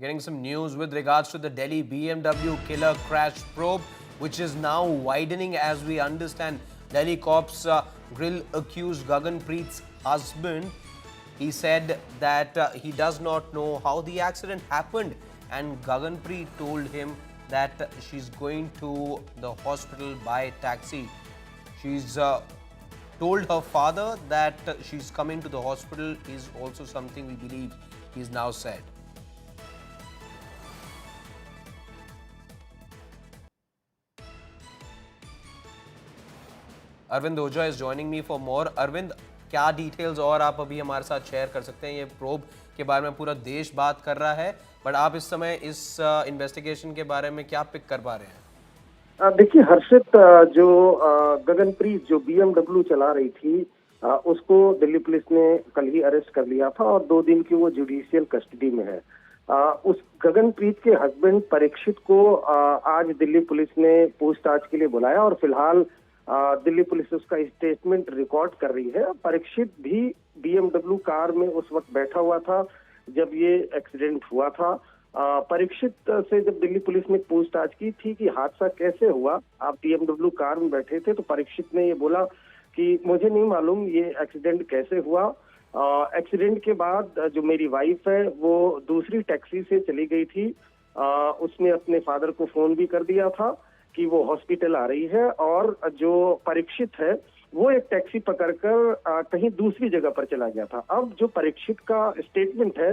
Getting some news with regards to the Delhi BMW killer crash probe, which is now widening as we understand. Delhi cops grill accused Gaganpreet's husband. He said that he does not know how the accident happened, and Gaganpreet told him that she's going to the hospital by taxi. She's told her father that she's coming to the hospital is also something we believe he's now said. Arvind Ojha is joining me for more. Arvind, क्या details और आप अभी हमारे साथ share कर सकते हैं? ये प्रोब के बारे में पूरा देश बात कर रहा है, बट आप इस समय इस इन्वेस्टिगेशन के बारे में क्या पिक कर पा रहे हैं? देखिए हर्षित, जो गगनप्रीत जो BMW चला रही थी, उसको दिल्ली पुलिस ने कल ही अरेस्ट कर लिया था और 2 दिन की वो जुडिशियल कस्टडी में है। उस गगनप्रीत के हस्बैंड परीक्षित को आज दिल्ली पुलिस ने पूछताछ के लिए बुलाया और फिलहाल दिल्ली पुलिस उसका स्टेटमेंट रिकॉर्ड कर रही है। परीक्षित भी BMW कार में उस वक्त बैठा हुआ था जब ये एक्सीडेंट हुआ था। परीक्षित से जब दिल्ली पुलिस ने पूछताछ की थी कि हादसा कैसे हुआ, आप BMW कार में बैठे थे, तो परीक्षित ने ये बोला कि मुझे नहीं मालूम ये एक्सीडेंट कैसे हुआ। एक्सीडेंट के बाद जो मेरी वाइफ है वो दूसरी टैक्सी से चली गई थी। उसने अपने फादर को फोन भी कर दिया था कि वो हॉस्पिटल आ रही है, और जो परीक्षित है वो एक टैक्सी पकड़कर कहीं दूसरी जगह पर चला गया था। अब जो परीक्षित का स्टेटमेंट है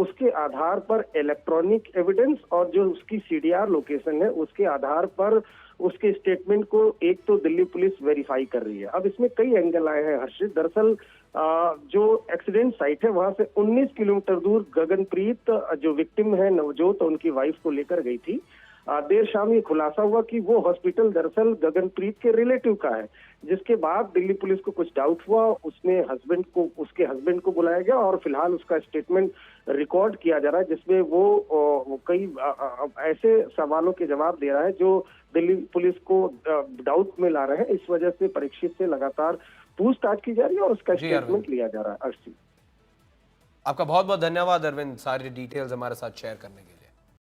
उसके आधार पर इलेक्ट्रॉनिक एविडेंस और जो उसकी CDR लोकेशन है उसके आधार पर उसके स्टेटमेंट को एक तो दिल्ली पुलिस वेरीफाई कर रही है। अब इसमें कई एंगल आए हैं हर्षित। दरअसल जो एक्सीडेंट साइट है वहां से 19 किलोमीटर दूर गगनप्रीत जो विक्टिम है नवजोत उनकी वाइफ को लेकर गई थी। देर शाम ये खुलासा हुआ कि वो हॉस्पिटल दरअसल गगनप्रीत के रिलेटिव का है, जिसके बाद दिल्ली पुलिस को कुछ डाउट हुआ, उसके हस्बैंड को बुलाया गया और फिलहाल उसका स्टेटमेंट रिकॉर्ड किया जा रहा है, जिसमें वो कई ऐसे सवालों के जवाब दे रहा है जो दिल्ली पुलिस को डाउट में ला रहे हैं। इस वजह से परीक्षित से लगातार पूछताछ की जा रही है और उसका स्टेटमेंट लिया जा रहा है। आपका बहुत बहुत धन्यवाद अरविंद, सारी डिटेल्स हमारे साथ शेयर करने के लिए।